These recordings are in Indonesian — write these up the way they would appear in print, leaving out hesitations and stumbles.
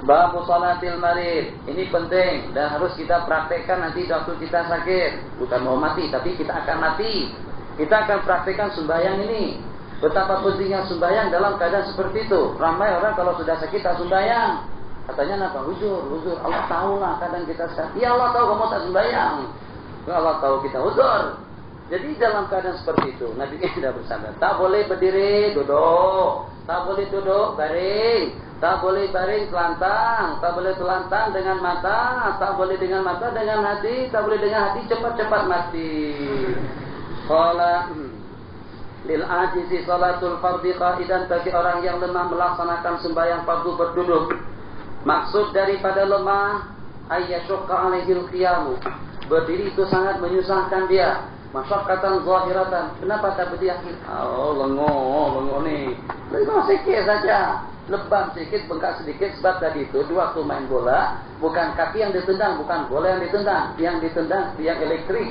Bab sholatil marid. Ini penting dan harus kita praktekkan nanti waktu kita sakit. Bukan mau mati, tapi kita akan mati. Kita akan praktekkan sembahyang ini. Betapa pentingnya sembahyang dalam keadaan seperti itu. Ramai orang kalau sudah sakit tak sembahyang. Katanya apa? Huzur. Allah tahu lah kadang kita sakit. Ya Allah tahu kamu tak sembahyang. Allah tahu kita huzur. Jadi dalam keadaan seperti itu, Nabi kita bersabda, tak boleh berdiri, duduk. Tak boleh duduk, baring. Tak boleh baring, telantang. Tak boleh telantang dengan mata. Tak boleh dengan mata, dengan hati. Tak boleh dengan hati, cepat-cepat mati. Qala lil ajizi salatul fardhi qaidan, bagi orang yang lemah melaksanakan sembahyang fardu berduduk. Maksud daripada lemah ayyasyqa alaihil qiyamu. Berdiri itu sangat menyusahkan dia. Masyaqqatan zahiratan. Kenapa tak berdiri? Oh, lengo nih. Lengo sikit saja. Lebam sedikit, bengkak sedikit. Sebab tadi itu di waktu main bola, bukan kaki yang ditendang, bukan bola yang ditendang. Yang ditendang tiang elektrik.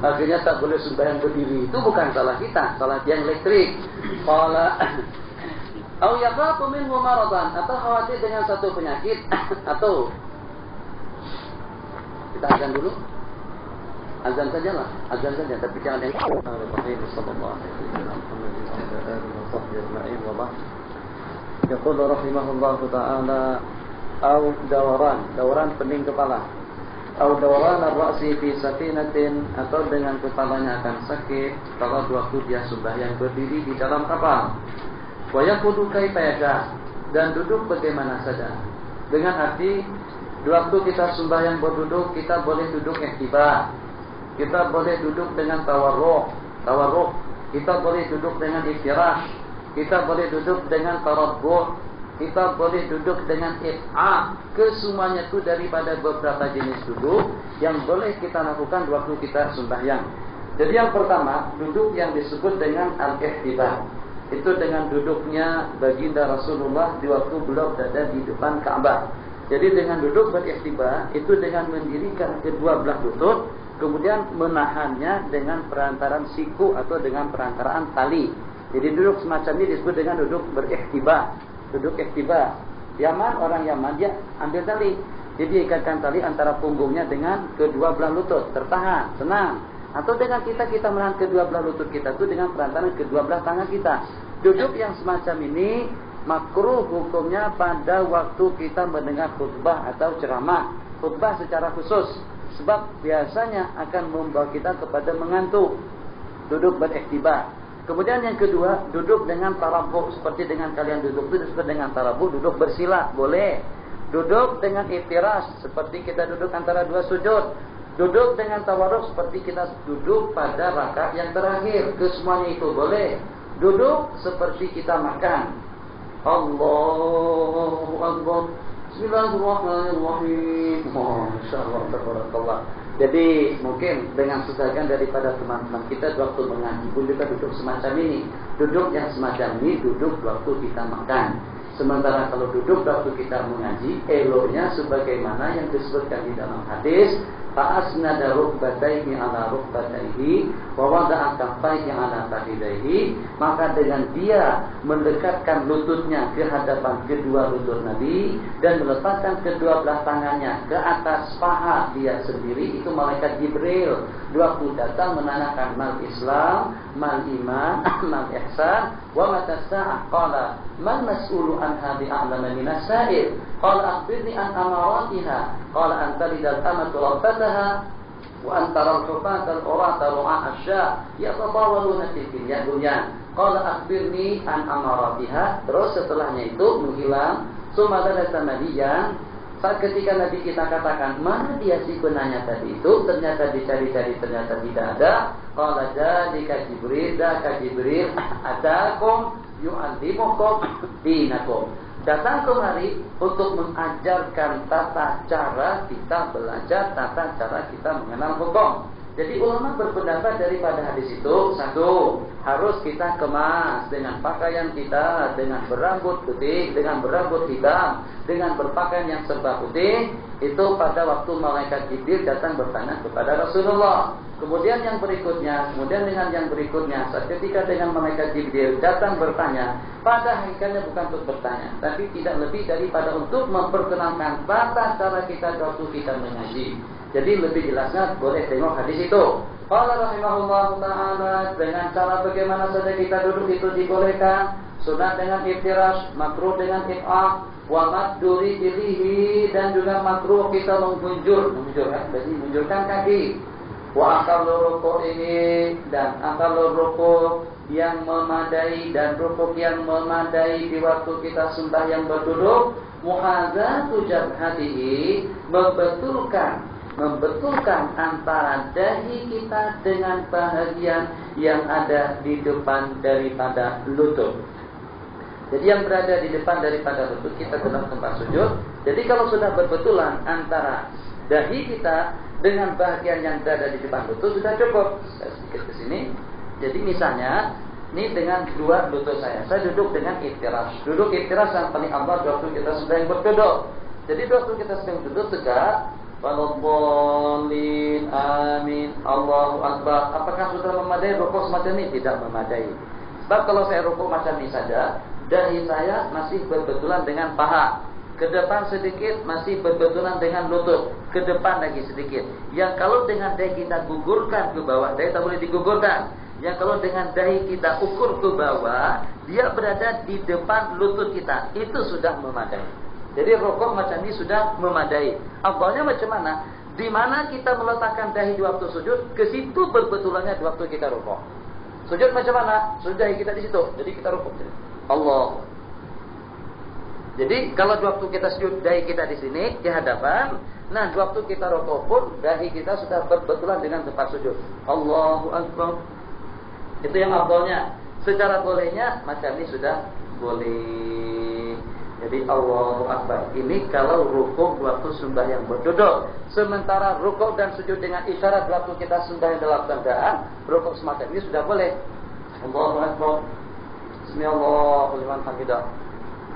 Akhirnya tak boleh sembahyang berdiri. Itu bukan salah kita, salah tiang elektrik. Qala au yaqatu minhu maradan, atau khawatir dengan satu penyakit, atau kita azan dulu. Azan sajalah, azan saja, tapi jangan yang yaqulu rahimahullahu ta'ala au dawaran pening kepala, au dawaran ar-ra'si fi safinatin, atau dengan kepalanya akan sakit kalau waktu dia sembahyang berdiri di dalam kapal. Wa yaqudu kaifa yasha, dan duduk bagaimana saja. Dengan arti di waktu kita sembahyang berduduk, kita boleh duduk ihtiba. Kita boleh duduk dengan tawarruk. Kita boleh duduk dengan iftirash. Kita boleh duduk dengan tarabbuh. Kita boleh duduk dengan iq'a. Kesemuanya itu daripada beberapa jenis duduk yang boleh kita lakukan waktu kita sembahyang. Jadi yang pertama, duduk yang disebut dengan al-ihtiba. Itu dengan duduknya baginda Rasulullah di waktu beliau berada di depan Ka'bah. Jadi dengan duduk berihtiba itu dengan mendirikan kedua belah lutut, kemudian menahannya dengan perantaran siku atau dengan perantaraan tali. Jadi duduk semacam ini disebut dengan duduk berihtiba. Duduk ihtiba. Yaman, orang Yaman dia ambil tali. Jadi ikatkan tali antara punggungnya dengan kedua belah lutut, tertahan, senang. Atau dengan kita menahan kedua belah lutut kita itu dengan perantaran kedua belah tangan kita. Duduk yang semacam ini makruh hukumnya pada waktu kita mendengar khutbah atau ceramah. Khutbah secara khusus, sebab biasanya akan membawa kita kepada mengantuk. Duduk beriktibar. Kemudian yang kedua, duduk dengan tarabuk, seperti dengan kalian duduk itu disebut dengan tarabuk, duduk bersila, boleh. Duduk dengan iftiras, seperti kita duduk antara dua sujud. Duduk dengan tawarruk, seperti kita duduk pada rakaat yang terakhir. Kesemuanya itu boleh. Duduk seperti kita makan. Allahu Akbar. Bismillahirrahmanirrahim. Masyaallah, tabarakallah. Jadi mungkin dengan sebagian daripada teman-teman kita waktu mengaji pun juga duduk semacam ini. Duduk yang semacam ini duduk waktu kita makan. Sementara kalau duduk waktu kita mengaji, eloknya sebagaimana yang disebutkan di dalam hadis, fa'asnada rukbatayhi ala rukbatayhi wa wada'a kaffayhi ala fakhidayhi, maka dengan dia mendekatkan lututnya ke hadapan kedua lutut Nabi dan meletakkan kedua belah tangannya ke atas paha dia sendiri, itu malaikat Jibril waktu datang menanyakan mal Islam, mal iman, mal ihsan, wa mata sa'ah, qala man mas'ulu anha bi'a'lama minas sa'il, qala akhbirni an amaratiha, qala an talidal amatu rabbataha wa an taral hufata al-urata ru'a asya yatatawaluna fi dunya, qala akhbirni an amaratiha. Terus setelahnya itu menghilang. Sumada samadiyan, saat ketika Nabi kita katakan mana dia si penanya tadi itu, ternyata dicari-cari ternyata tidak ada. Qala dzalika Jibril, dzaka Jibril atakum yu'allimukum dinakum. Datang kemari untuk mengajarkan tata cara kita belajar, tata cara kita mengenal hukum. Jadi ulama berpendapat daripada hadis itu, satu, harus kita kemas dengan pakaian kita, dengan berambut putih, dengan berambut hitam, dengan berpakaian yang serba putih. Itu pada waktu malaikat Jibril datang bertanya kepada Rasulullah. Kemudian yang berikutnya, kemudian dengan yang berikutnya, ketika dengan malaikat Jibril datang bertanya, pada hakikatnya bukan untuk bertanya, tapi tidak lebih daripada untuk memperkenalkan tata cara kita waktu kita mengaji. Jadi lebih jelasnya boleh tengok hadis itu. Qala rahimahullah ta'ala, dengan cara bagaimana saja kita duduk itu dibolehkan. Sunat dengan iftirash, makruh dengan if'ah, wa madduri jilihi, dan juga makruh kita mengunjurkan kaki. Wa akalur rukuk ini, dan akalur rukuk yang memadai dan rukuk yang memadai di waktu kita sembahyang berduduk. Muhadzatu jabhatihi, membetulkan antara dahi kita dengan bahagian yang ada di depan daripada lutut. Jadi yang berada di depan daripada lutut kita dalam tempat sujud. Jadi kalau sudah berbetulan antara dahi kita dengan bahagian yang berada di depan lutut sudah cukup. Saya sedikit ke sini. Jadi misalnya, ini dengan dua lutut saya duduk dengan iftirash. Duduk iftirash yang paling awal waktu kita sedang berduduk. Jadi waktu kita sedang duduk tegak, Walaupun amin, Allahu Akbar. Apakah sudah memadai rukuk semacam ini? Tidak memadai. Sebab kalau saya rukuk macam ini saja, dahi saya masih berbetulan dengan paha. Ke depan sedikit masih berbetulan dengan lutut. Ke depan lagi sedikit. Yang kalau dengan dahi kita gugurkan ke bawah, dahi tak boleh digugurkan. Yang kalau dengan dahi kita ukur ke bawah, dia berada di depan lutut kita. Itu sudah memadai. Jadi rukuk macam ini sudah memadai. Afdalnya macam mana? Di mana kita meletakkan dahi di waktu sujud, ke situ berbetulannya di waktu kita rukuk. Sujud macam mana? Sujud dahi kita di situ. Jadi kita rukuk. Allah. Jadi kalau di waktu kita sujud dahi kita di sini di hadapan, nah di waktu kita rukuk pun dahi kita sudah berbetulan dengan tempat sujud. Allahu Akbar. Itu yang afdalnya. Secara bolehnya macam ini sudah boleh. Jadi Allahu Akbar. Ini kalau rukuk waktu sembahyang berduduk. Sementara rukuk dan sujud dengan isyarat waktu kita sembahyang dalam keadaan rukuk semacam ini sudah boleh. Allahu Akbar. Bismillahirrahmanirrahim.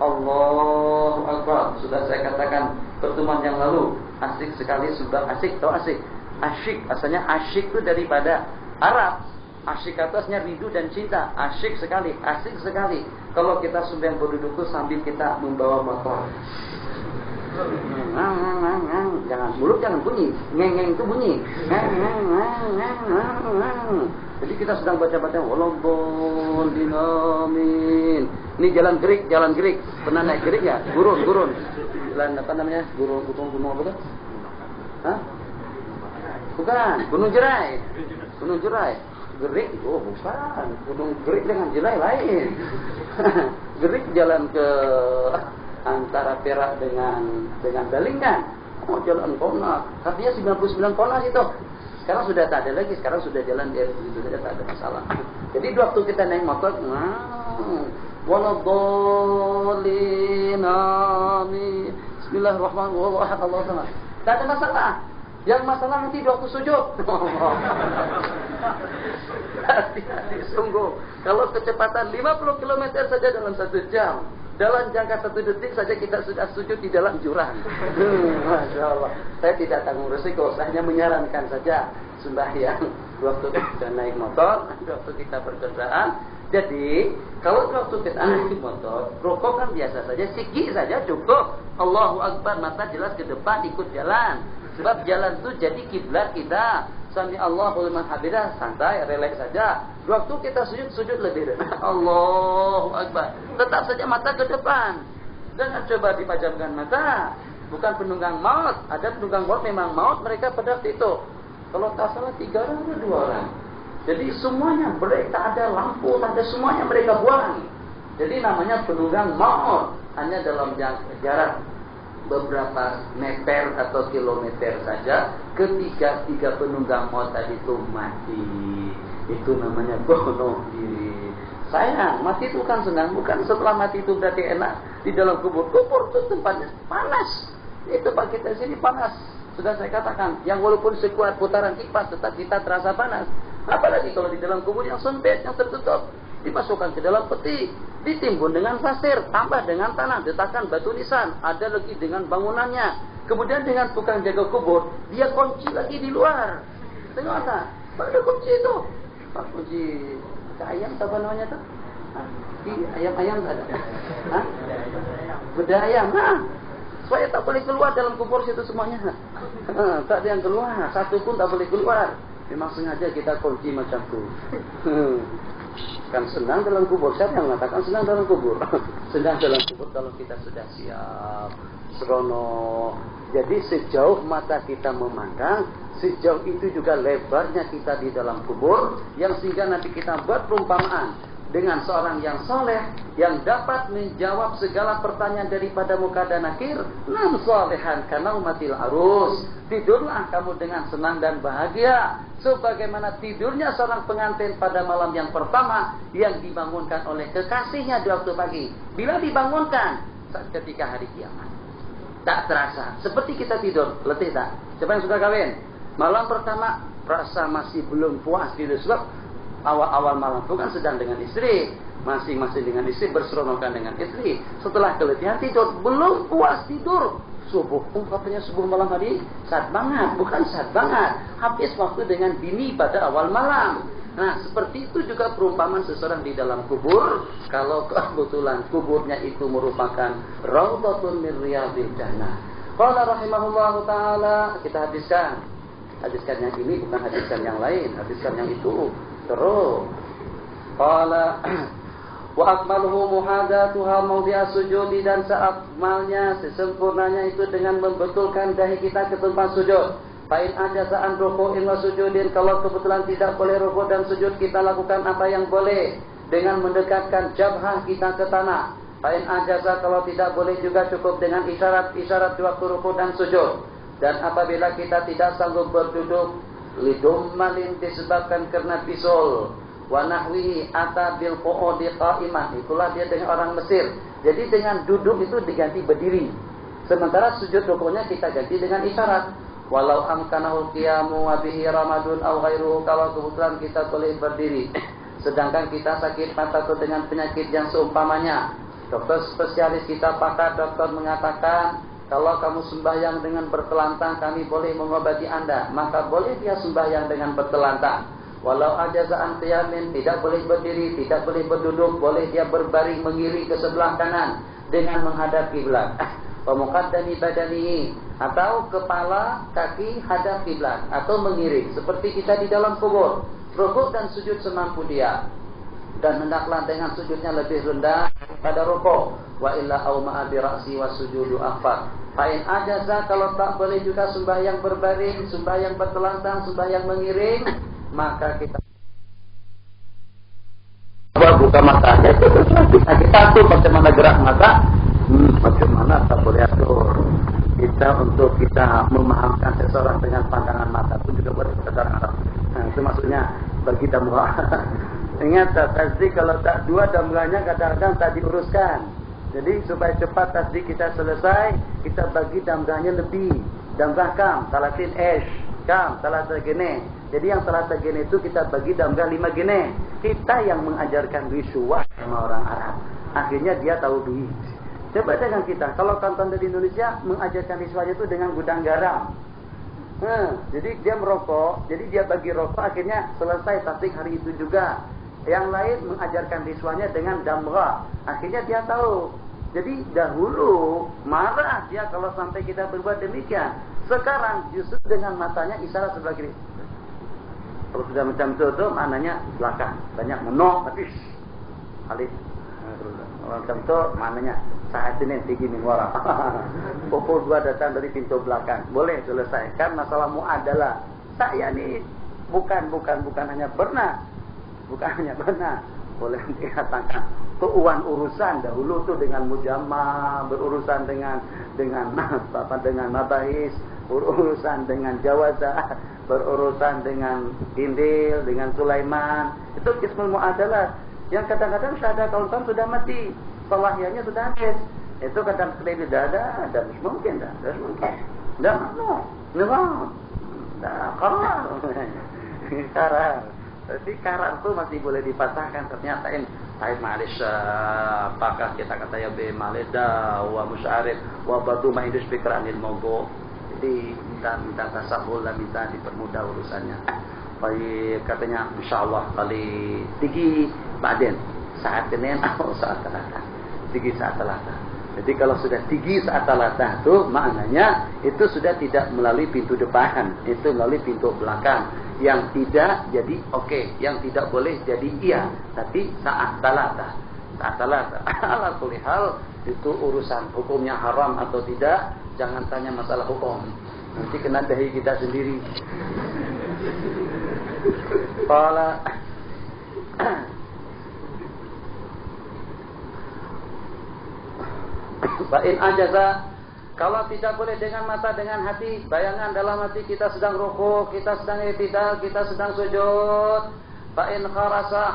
Allahu Akbar. Sudah saya katakan pertemuan yang lalu, asik sekali sudah asik. Tahu asik? Asyik, asalnya asyik itu daripada Arab. Asyik atasnya rindu dan cinta. Asyik sekali, asik sekali. Kalau kita sembahyang berduduk itu sambil kita membawa motor. Jangan mulut jangan bunyi. Ngeng-ngeng itu bunyi. Jadi kita sedang baca-baca walaupun amin. Ini jalan gerik. Pernah naik gerik ya? Gurun. Jalan apa namanya? Gunung apa tuh? Hah? Bukan, Gunung Jerai. Gerik, oh bukan. Gunung Gerik dengan Jerai lain. Gerik jalan ke antara Perak dengan Balingan. Oh jalan Konak. Katanya 99 Konak itu. Sekarang sudah tak ada lagi. Sekarang sudah jalan dia begitu saja, tak ada masalah. Jadi waktu kita naik motor, waladhdallin amin. Bismillahirrahmanirrahim. Allahu Akbar. Tak ada masalah. Yang masalah nanti di waktu sujud. Hati-hati sungguh. Kalau kecepatan 50 km saja dalam 1 jam, dalam jangka 1 detik saja kita sudah sujud di dalam jurang. Masya Allah. Saya tidak tanggung risiko. Saya hanya menyarankan saja sembahyang waktu kita naik motor, waktu kita berkendaraan. Jadi kalau waktu kita naik motor, rukuk kan biasa saja, sigi saja cukup. Allahu Akbar, mata jelas ke depan, ikut jalan. Sebab jalan itu jadi kiblat kita. Sami Allahu liman hamidah, santai, relax saja. Waktu kita sujud lebih rendah. Allahu Akbar. Tetap saja mata ke depan. Jangan coba dipajamkan mata. Bukan penunggang maut. Ada penunggang maut memang maut mereka pada itu. Kalau tak salah 3 orang atau 2 orang. Jadi semuanya break, tak ada lampu, tak ada, semuanya mereka buang. Jadi namanya penunggang maut. Hanya dalam jarak beberapa meter atau kilometer saja, ketika 3 penunggang maut tadi itu mati. Itu namanya bunuh diri. Sayang, mati itu kan senang. Bukan setelah mati itu berarti enak. Di dalam kubur itu tempatnya panas. Itu tempat kita sini panas. Sudah saya katakan, yang walaupun sekuat putaran kipas tetap kita terasa panas. Apalagi kalau di dalam kubur yang sempit, yang tertutup. Dimasukkan ke dalam peti, ditimbun dengan pasir, tambah dengan tanah, letakkan batu nisan, ada lagi dengan bangunannya. Kemudian dengan tukang jaga kubur, dia kunci lagi di luar. Tengok tak? Ada kunci itu. Pak kunci ayam apa namanya tuh? Ayam ada. Hah? Beda ayam. Supaya tak boleh keluar dalam kubur situ semuanya. Tak ada yang keluar, satu pun tak boleh keluar. Memang sengaja kita kunci macam tu. Kan senang dalam kubur. Siapa yang mengatakan senang dalam kubur? Senang dalam kubur kalau kita sudah siap, seronok. Jadi sejauh mata kita memandang, sejauh itu juga lebarnya kita di dalam kubur, yang sehingga nanti kita buat perumpamaan dengan seorang yang soleh, yang dapat menjawab segala pertanyaan daripada muka dan nakir. Nam solehan karena umatil arus. Tidurlah kamu dengan senang dan bahagia, sebagaimana tidurnya seorang pengantin pada malam yang pertama yang dibangunkan oleh kekasihnya di waktu pagi. Bila dibangunkan saat ketika hari kiamat, tak terasa seperti kita tidur. Letih tak? Siapa yang sudah kawin? Malam pertama rasa masih belum puas tidur, sebab awal-awal malam itu kan sedang dengan istri, masing-masing dengan istri, berseronokan dengan istri. Setelah keletihan tidur, belum puas tidur. Subuh, katanya subuh malam hari saat banget, bukan saat banget. Habis waktu dengan bini pada awal malam. Nah, seperti itu juga perumpamaan seseorang di dalam kubur. Kalau kebetulan kuburnya itu merupakan raudhatun min riyadil jannah. Qala rahimahullahu taala, kita hadiskan yang ini, bukan hadiskan yang lain, hadiskan yang itu. Terus qala wa akmaluhu muhadatuha mawdi'a sujudi, dan seakmalnya, sesempurnanya itu dengan membetulkan dahi kita ke tempat sujud. Fa'in ajaza'an ruku'in wa sujudin, kalau kebetulan tidak boleh ruku' dan sujud, kita lakukan apa yang boleh dengan mendekatkan jabhah kita ke tanah. Fa'in ajaza, kalau tidak boleh juga cukup dengan isyarat-isyarat di waktu ruku' dan sujud. Dan apabila kita tidak sanggup berduduk, lidummalin, disebabkan karena bisul, wa nahwihi ata bil qu'udi qa'imah, itulah dia dengan orang Mesir. Jadi dengan duduk itu diganti berdiri. Sementara sujud ruku'nya kita ganti dengan isyarat. Walau amkanahul qiyamu wa bihi ramadun aw ghairuhu, kalau kebetulan kita boleh berdiri, sedangkan kita sakit mata atau dengan penyakit yang seumpamanya. Dokter spesialis kita pakar dokter mengatakan, kalau kamu sembahyang dengan bertelantang, kami boleh mengobati Anda, maka boleh dia sembahyang dengan bertelantang. Walau ajaza'an qiyamin, tidak boleh berdiri, tidak boleh berduduk, boleh dia berbaring mengiring ke sebelah kanan dengan menghadap kiblat. Pemuqaddami badanihi, atau kepala kaki hadap kiblat, atau mengiring seperti kita di dalam kubur. Rukuk dan sujud semampu dia, dan hendaklah dengan sujudnya lebih rendah pada rukuk. Wa illa au ma'a bi ra'si was sujudu akhfar. Fa'in ajaza, kalau tak boleh juga sembahyang berbaring, sembahyang bertelantang, sembahyang mengiring, maka kita buka mata. Kita atur bagaimana gerak mata, bagaimana tak boleh atur. Kita untuk kita memahamkan seseorang dengan pandangan mata pun juga boleh secara Arab. Nah, itu maksudnya bagi damghah. Ingat tasdih kalau tak dua damghahnya kadang-kadang tak diuruskan. Jadi supaya cepat tasdih kita selesai, kita bagi damghahnya lebih. Damghah kam, talatin esh, kam, talata gene. Jadi yang talata gene itu kita bagi damghah 5 gene. Kita yang mengajarkan risuah sama orang Arab. Akhirnya dia tahu duit. Coba dengan kita, kalau tonton dari Indonesia mengajarkan risuahnya itu dengan gudang garam. Jadi dia merokok, jadi dia bagi rokok, akhirnya selesai tasdik hari itu juga. Yang lain mengajarkan risuahnya dengan damghah, akhirnya dia tahu. Jadi dahulu marah dia kalau sampai kita berbuat demikian. Sekarang justru dengan matanya isyarat sebagai, kalau sudah macam itu maknanya belakang, banyak menok, tapi alif. Macam itu maknanya saat ini tinggi minwara. Pukul 2 datang dari pintu belakang. Boleh selesaikan masalahmu adalah saya ini bukan hanya pernah. Bukan hanya pernah. Boleh dikatakan keuangan urusan dahulu tuh dengan mujamah, berurusan dengan mabahis, berurusan dengan jawazah, berurusan dengan Indil, dengan Sulaiman. Itu kismul mu'adalah. Yang kadang-kadang syahadah kawan-kawan sudah mati, salahiannya sudah habis. Itu kadang-kadang tidak ada, dan mungkin dah, dah mana, dah karar. Tapi karar itu masih boleh dipatahkan. Ternyata Said Ma'alish, apakah kita kata ya be maleda wa musyarif wa batu ma'idus fikranil mawdu. Jadi minta tasahul dan minta dipermudah urusannya. Baik, katanya insyaallah kali tinggi badan saat Senin atau saat Selasa. Tinggi saat Selasa. Jadi kalau sudah tinggi saat Selasa itu maknanya itu sudah tidak melalui pintu depan, itu melalui pintu belakang. Yang tidak jadi oke, yang tidak boleh jadi iya, tapi saat Selasa. Saat Selasa. Ala kulli hal itu urusan hukumnya haram atau tidak, jangan tanya masalah hukum. Nanti kena dahi kita sendiri. Qala Fa'in ajaza, kalau tidak boleh dengan mata, dengan hati, bayangan dalam hati kita sedang rukuk, kita sedang i'tidal, kita sedang sujud. Fa'in kharasa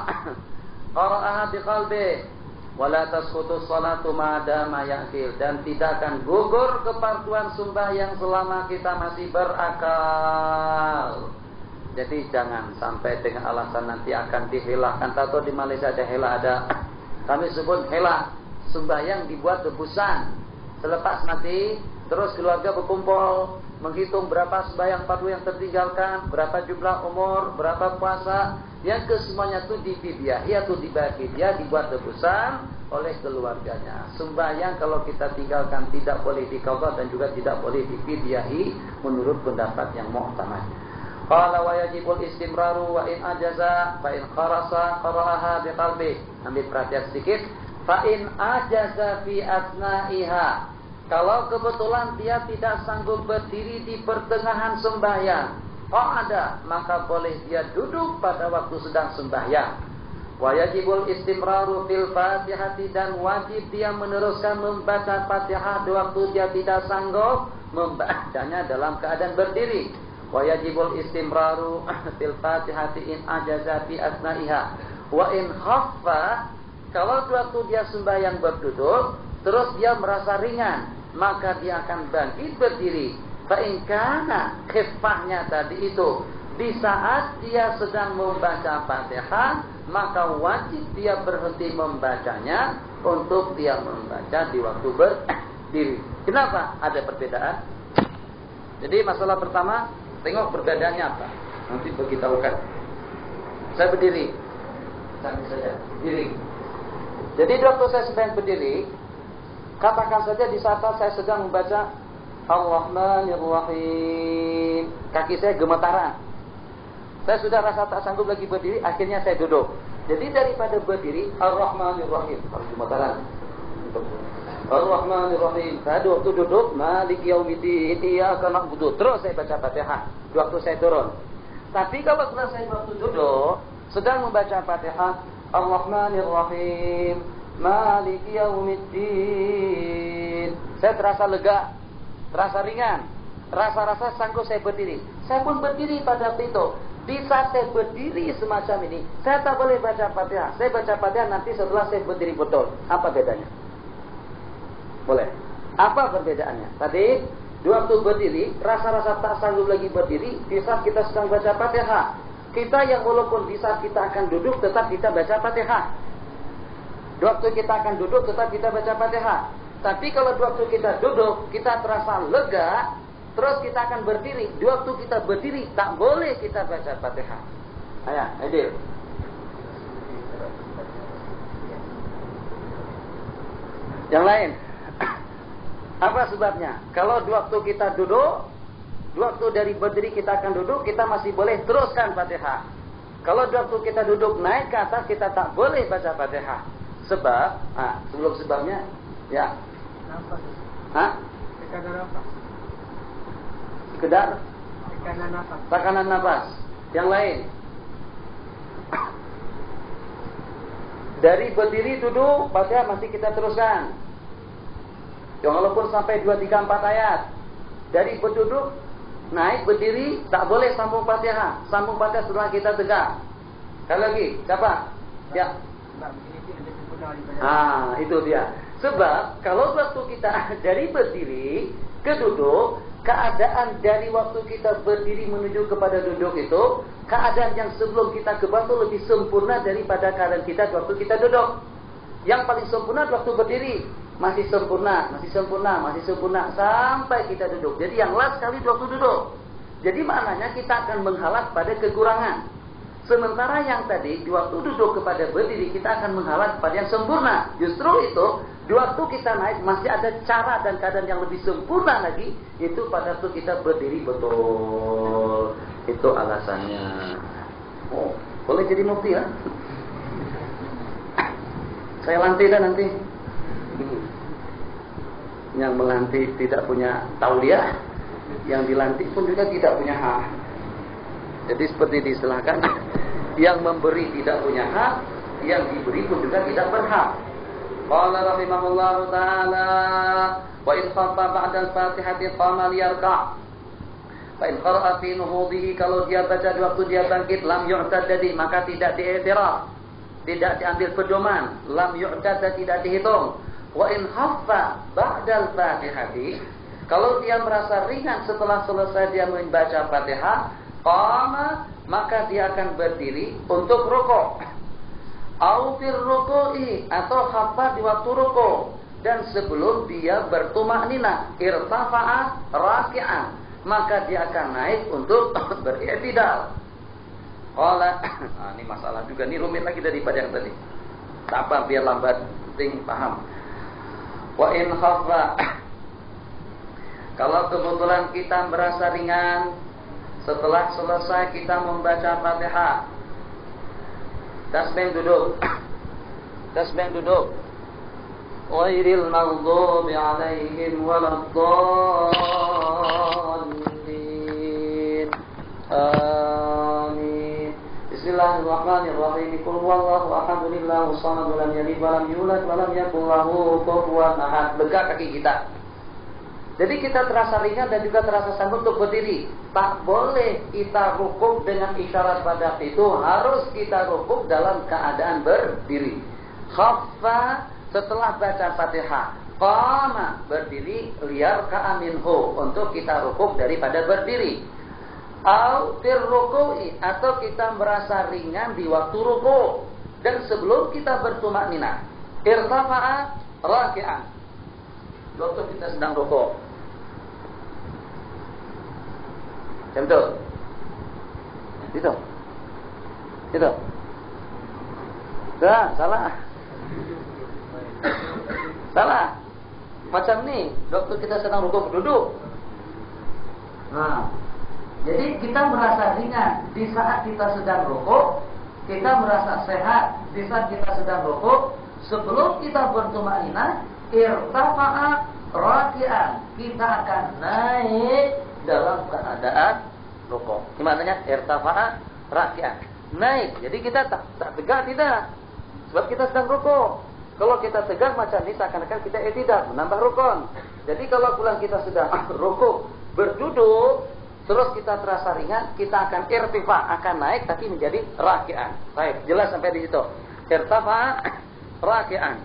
qara'aha biqalbi wala tasqutu sholatu ma dama ya'kil, dan tidak akan gugur keparduan sembahyang selama kita masih berakal. Jadi jangan sampai dengan alasan nanti akan dihilangkan. Atau di Malaysia ada hela, ada kami sebut hela, sembahyang dibuat rebusan. Selepas mati, terus keluarga berkumpul menghitung berapa sembahyang fardu yang tertinggalkan, berapa jumlah umur, berapa puasa, yang kesemuanya itu difidyah atau dibagi dia, dibuat rebusan oleh keluarganya. Sembahyang kalau kita tinggalkan tidak boleh diqadha dan juga tidak boleh difidyahi menurut pendapat yang mu'tamad. Qala wa yajibul istimraru wa in ajaza fa in kharasa qara'aha biqalbi. Ambil perhatian sedikit. Fa in ajaza fi asna'iha, kalau kebetulan dia tidak sanggup berdiri di pertengahan sembahyang, ada, maka boleh dia duduk pada waktu sedang sembahyang. Wa yajibul istimraru fil Fatihati, dan wajib dia meneruskan membaca Fatihah di waktu dia tidak sanggup membacanya dalam keadaan berdiri. Wa yajibul istimraru fil Fatihati in ajaza fi asna'iha. Wa in khaffa, kalau waktu dia sembahyang berduduk terus dia merasa ringan, maka dia akan bangkit berdiri. Fa in kana khifahnya tadi itu di saat dia sedang membaca Fatihah, maka wajib dia berhenti membacanya untuk dia membaca di waktu berdiri. Kenapa? Ada perbedaan. Jadi masalah pertama, tengok perbedaannya apa. Nanti beritahukan. Saya berdiri. Sambil saja berdiri. Jadi waktu saya sedang berdiri, katakan saja di saat saya sedang membaca Ar-Rahmanir-Rahim, kaki saya gemetaran. Saya sudah rasa tak sanggup lagi berdiri, akhirnya saya duduk. Jadi daripada berdiri, Ar-Rahmanir-Rahim, harus gemetaran. Ar-Rahmanir-Rahim. Tadi waktu duduk, Maliki Yaumiddin, Iyyaka na'budu. Terus saya baca Fatihah di waktu saya turun. Tapi kalau selesai waktu duduk, sedang membaca Fatihah, Ar-Rahmanir-Rahim, Maliki Yaumiddin, saya terasa lega, terasa ringan, rasa-rasa sanggup saya berdiri. Saya pun berdiri pada waktu itu. Di saat saya berdiri semacam ini, saya tak boleh baca Fatihah. Saya baca Fatihah nanti setelah saya berdiri betul. Apa bedanya? Boleh. Apa perbedaannya? Tadi, di waktu berdiri, rasa-rasa tak sanggup lagi berdiri. Di saat kita sedang baca Fatihah, kita yang walaupun di saat kita akan duduk, tetap kita baca Fatihah. Di waktu kita akan duduk, tetap kita baca Fatihah. Tapi kalau di waktu kita duduk, kita terasa lega, terus kita akan berdiri. Di waktu kita berdiri, tak boleh kita baca Fatihah. Ayo, Adil. Yang lain. Apa sebabnya? Kalau di waktu kita duduk, di waktu dari berdiri kita akan duduk, kita masih boleh teruskan Fatihah. Kalau di waktu kita duduk naik ke atas, kita tak boleh baca Fatihah. Sebab, sebelum sebabnya, ya. Nafas. Tekanan nafas. Sekedar Tekanan nafas. tekanan nafas. Yang lain. Dari berdiri duduk, Fatihah masih kita teruskan. Walaupun sampai 2, 3, 4 ayat. Dari berduduk, naik berdiri, tak boleh sambung Fatihah. Sambung Fatihah setelah kita tegak. Sekali lagi, siapa? Ya. Itu dia. Sebab kalau waktu kita dari berdiri ke duduk, keadaan dari waktu kita berdiri menuju kepada duduk itu, keadaan yang sebelum kita ke batu lebih sempurna daripada keadaan kita waktu kita duduk. Yang paling sempurna waktu berdiri, masih sempurna, masih sempurna, masih sempurna sampai kita duduk. Jadi yang last kali waktu duduk. Jadi maknanya kita akan menghalat pada kekurangan. Sementara yang tadi di waktu duduk kepada berdiri kita akan menghalat pada yang sempurna. Justru itu di waktu kita naik masih ada cara dan keadaan yang lebih sempurna lagi. Itu pada waktu kita berdiri betul. Itu alasannya. Oh, boleh jadi mufti ya? Saya lantik dah nanti. Yang melantik tidak punya tauliah, yang dilantik pun juga tidak punya hak. Jadi seperti diistilahkan, yang memberi tidak punya hak, yang diberi pun juga tidak berhak. Qala rahimahullahu ta'ala, wa in khafa ba'da al-fatihati qama liyarka'. Fa in qara'a fi nuhudihi, kalau dia baca di waktu dia bangkit, lam yu'tad jadi, maka tidak diiktiraf, tidak diambil pedoman, lam yu'tad tidak dihitung. Wa in khaffa ba'da al-fatihati, kalau dia merasa ringan setelah selesai dia membaca Fatihah, qama, maka dia akan berdiri untuk rukuk. Au fir ruku'i, atau khaffa di waktu rukuk, dan sebelum dia bertumakninah, irtafa'a raki'an, maka dia akan naik untuk beri'tidal. Qala, ini masalah juga, ini rumit lagi daripada yang tadi. Tak apa, biar lambat ting paham. Wa in khaffa, kalau kebetulan kita merasa ringan setelah selesai kita membaca Fatihah, tasbih duduk. Tasbih duduk. Ghairil maghdubi 'alaihim waladdallin. Amin. Bismillahirrahmanirrahim. Qul huwallahu ahad, Allahu samad, lam yalid wa lam yulad wa lam yakul lahu kufuwan ahad. Tegak kaki kita. Jadi kita terasa ringan dan juga terasa sanggup untuk berdiri. Tak boleh kita rukuk dengan isyarat pada itu. Harus kita rukuk dalam keadaan berdiri. Khaffa setelah baca Fatihah. Qama berdiri, liyarka'a minhu, untuk kita rukuk daripada berdiri. Au fir ruku'i, atau kita merasa ringan di waktu rukuk dan sebelum kita bertumakninah. Irtafa'a raki'an, waktu kita sedang rukuk. Contoh, itu, salah. Macam ni, waktu kita sedang rukuk duduk. Nah, jadi kita merasa ringan di saat kita sedang rukuk, kita merasa sehat di saat kita sedang rukuk. Sebelum kita bertumakninah, irtafa'a raki'an, kita akan naik dalam keadaan rukuk. Maknanya irtafa'a raki'an, naik. Jadi kita tak tegak, tidak, sebab kita sedang rukuk. Kalau kita tegak macam ini seakan-akan kita i'tidal, menambah rukun. Jadi kalau pulang kita sudah rukuk berduduk, terus kita terasa ringan, kita akan irtifa, akan naik tapi menjadi raki'an. Baik, jelas sampai di situ. Irtafa'a raki'an.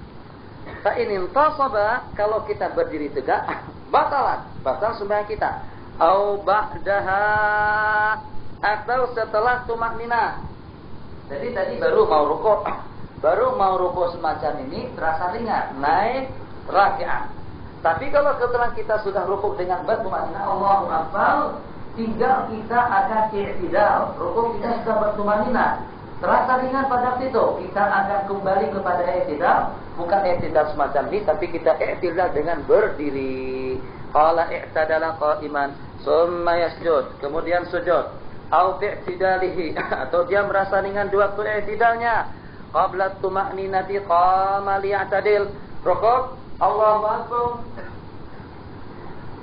Fa in intasaba, kalau kita berdiri tegak, batal sembahyang kita. Au ba'daha, atau setelah tumakninah. Jadi tadi baru mau rukuk semacam ini terasa ringan, naik raki'an. Tapi kalau setelah kita sudah rukuk dengan bertumakninah, Allahu Akbar, tinggal kita akan i'tidal. Rukuk kita sudah bertumakninah, terasa ringan pada situ, kita akan kembali kepada i'tidal. Bukan i'tidal semacam ini, tapi kita i'tidal dengan berdiri. Qala i'tadala qa'iman, summa yasjud, kemudian sujud. Au bi'tidalihi, atau dia merasa ringan di waktu i'tidalnya. Qabla tuma'ninati qama liya'tadil. Rukuk, Allahu Akbar,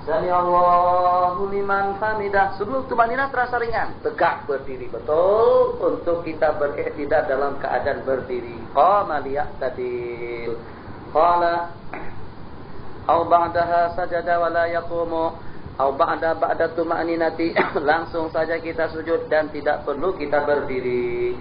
Sami Allahu liman hamidah. Sebelum tumakninah terasa ringan, tegak berdiri betul untuk kita beri'tidal dalam keadaan berdiri. Qama liya'tadil. Qala au ba'daha sajada wa la yaqumu, au ba'da tuma'ninati, langsung saja kita sujud dan tidak perlu kita berdiri.